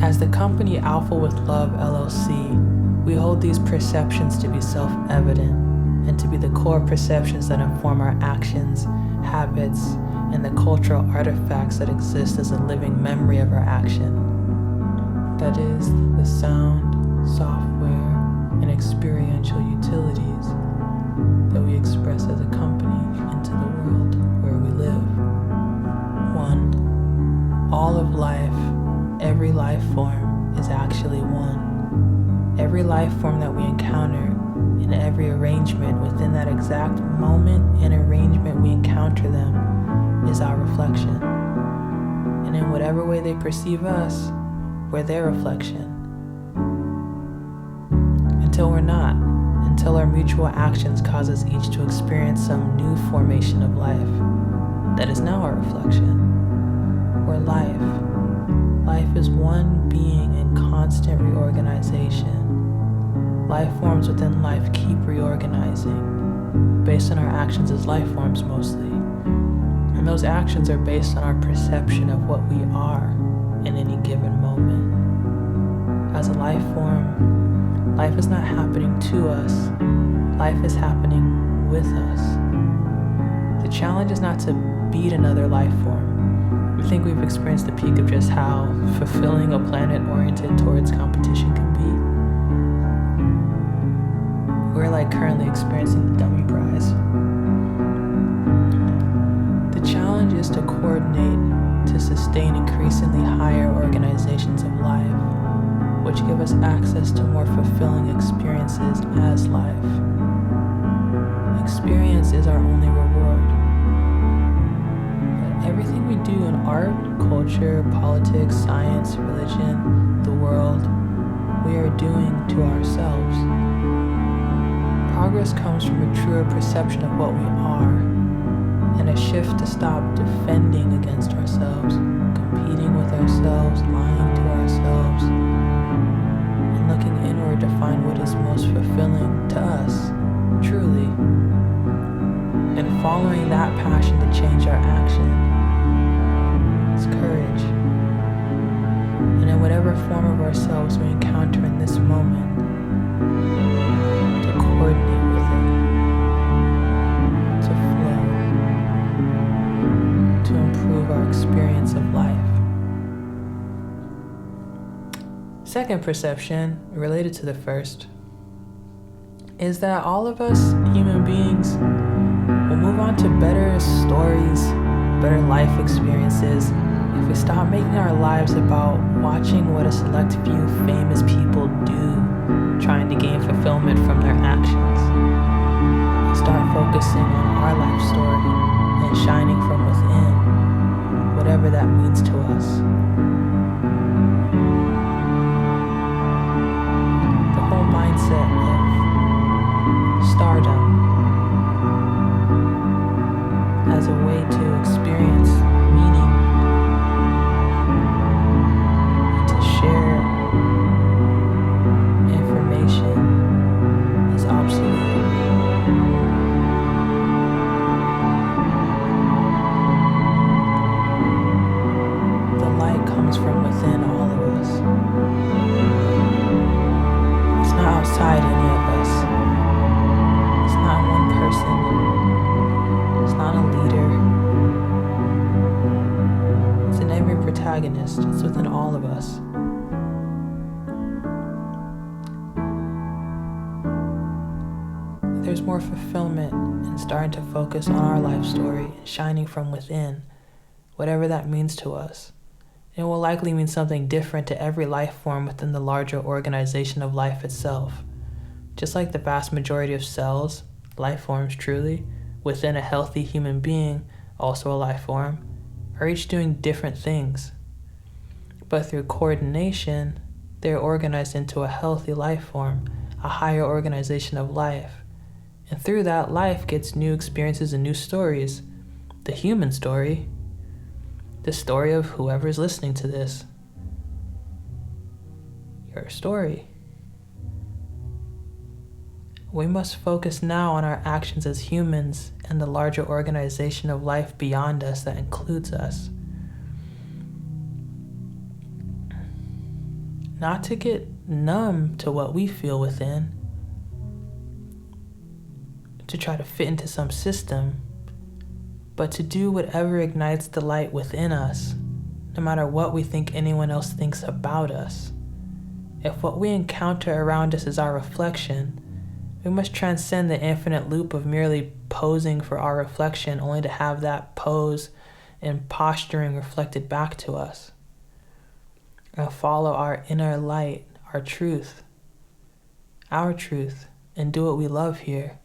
As the company Alpha with Love LLC, we hold these perceptions to be self-evident and to be the core perceptions that inform our actions, habits, and the cultural artifacts that exist as a living memory of our action. That is, the sound, software, and experiential utilities that we express as a company into the world where we live. 1. All of life, every life form, is actually one. Every life form that we encounter in every arrangement within that exact moment and arrangement we encounter them is our reflection. And in whatever way they perceive us, we're their reflection. Until we're not, until our mutual actions cause us each to experience some new formation of life that is now our reflection. We're life. Life is one being in constant reorganization. Life forms within life keep reorganizing, based on our actions as life forms mostly. And those actions are based on our perception of what we are in any given moment. As a life form, life is not happening to us, life is happening with us. The challenge is not to beat another life form. I think we've experienced the peak of just how fulfilling a planet oriented towards competition can be. We're like currently experiencing the dummy prize. The challenge is to coordinate to sustain increasingly higher organizations of life, which give us access to more fulfilling experiences as life. Experience is our only reward. But everything we do in art, culture, politics, science, religion, the world, we are doing to ourselves. Progress comes from a truer perception of what we are, and a shift to stop defending against ourselves, competing with ourselves, lying to ourselves, and looking inward to find what is most fulfilling to us, truly, and following that passion to change our action. It's courage. And in whatever form of ourselves we encounter in this moment, to coordinate with it, to flow, to improve our experience of life. Second perception, related to the first, is that all of us human beings will move on to better stories, better life experiences if we stop making our lives about watching what a select few famous people do, trying to gain fulfillment from their actions. And start focusing on our life story and shining from within, whatever that means to us. The whole mindset of stardom as a way to experience meaning, to share information is obsolete. The light comes from within all of us. It's not outside any of us. It's not one person. It's not a leader. It's in every protagonist. It's within all of us. There's more fulfillment in starting to focus on our life story and shining from within, whatever that means to us. It will likely mean something different to every life form within the larger organization of life itself. Just like the vast majority of cells, life forms truly, within a healthy human being, also a life form, are each doing different things. But through coordination, they're organized into a healthy life form, a higher organization of life. And through that, life gets new experiences and new stories. The human story, the story of whoever's listening to this. Your story. We must focus now on our actions as humans and the larger organization of life beyond us that includes us. not to get numb to what we feel within, to try to fit into some system, but to do whatever ignites the light within us, no matter what we think anyone else thinks about us. If what we encounter around us is our reflection, we must transcend the infinite loop of merely posing for our reflection only to have that pose and posturing reflected back to us. And follow our inner light, our truth, and do what we love here.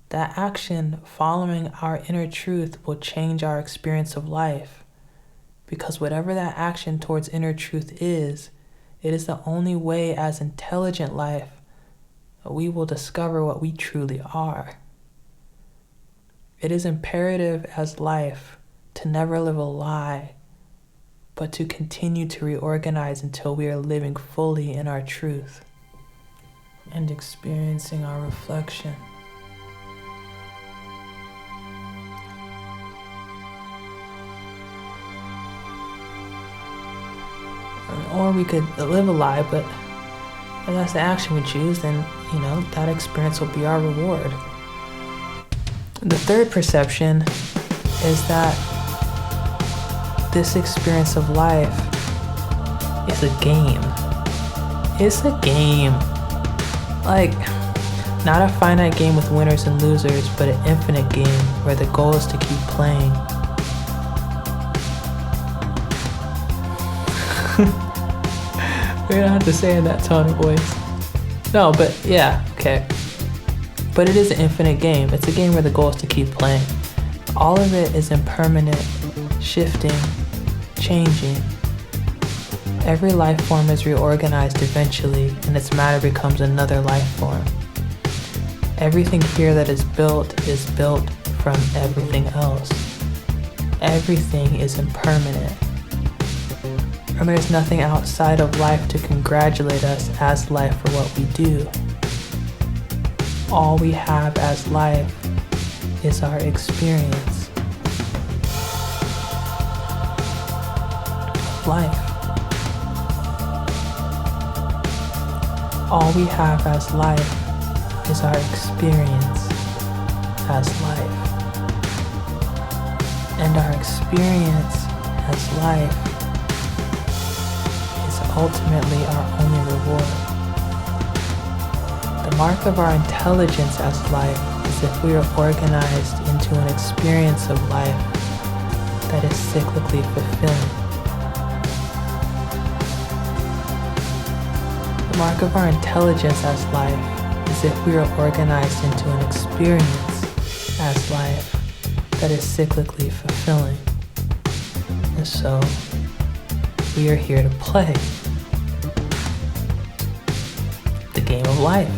That action following our inner truth will change our experience of life, because whatever that action towards inner truth is, it is the only way as intelligent life that we will discover what we truly are. It is imperative as life to never live a lie, but to continue to reorganize until we are living fully in our truth and experiencing our reflection. Or we could live a lie, but if that's the action we choose, then, that experience will be our reward. The third perception is that this experience of life is a game. It's a game. Like, not a finite game with winners and losers, but an infinite game where the goal is to keep playing. We don't have to say in that tone of voice. No, but yeah, okay. But it is an infinite game. It's a game where the goal is to keep playing. All of it is impermanent, shifting, changing. Every life form is reorganized eventually, and its matter becomes another life form. Everything here that is built from everything else. Everything is impermanent. And there's nothing outside of life to congratulate us as life for what we do. All we have as life is our experience of life. All we have as life is our experience as life. And our experience as life ultimately our only reward. The mark of our intelligence as life is if we are organized into an experience of life that is cyclically fulfilling. The mark of our intelligence as life is if we are organized into an experience as life that is cyclically fulfilling. And so, we are here to play the game of life.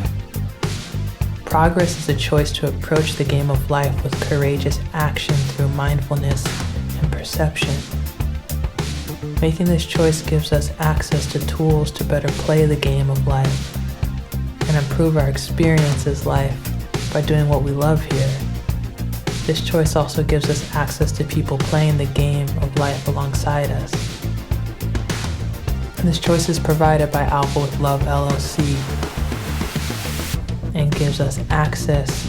Progress is a choice to approach the game of life with courageous action through mindfulness and perception. Making this choice gives us access to tools to better play the game of life and improve our experience as life by doing what we love here. This choice also gives us access to people playing the game of life alongside us. This choice is provided by Alpha with Love LLC and gives us access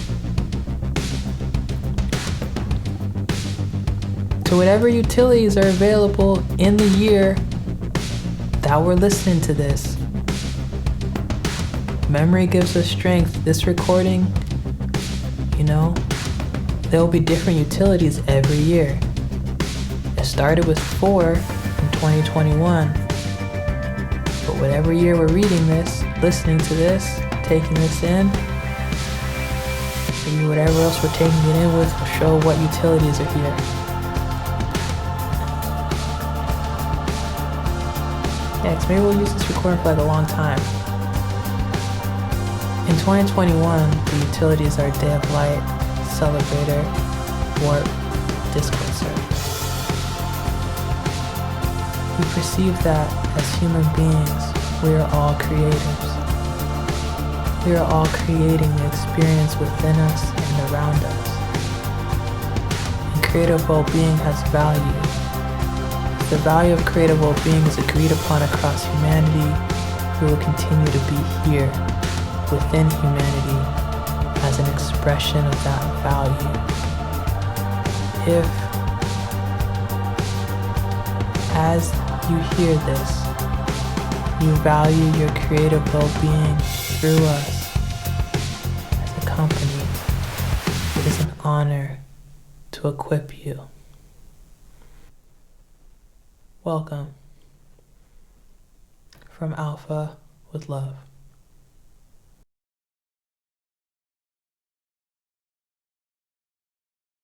to whatever utilities are available in the year that we're listening to this. Memory gives us strength. This recording, there will be different utilities every year. It started with 4 in 2021. But whatever year we're reading this, listening to this, taking this in, maybe whatever else we're taking it in with will show what utilities are here. Yeah, 'cause maybe we'll use this recording for like a long time. In 2021, the utilities are Day of Light, Celebrator, Warp, Discord server. We perceive that as human beings, we are all creatives. We are all creating the experience within us and around us. And creative well-being has value. The value of creative well-being is agreed upon across humanity we will continue to be here within humanity as an expression of that value. If, as you hear this, you value your creative well-being through us as a company, it is an honor to equip you. Welcome from Alpha with Love.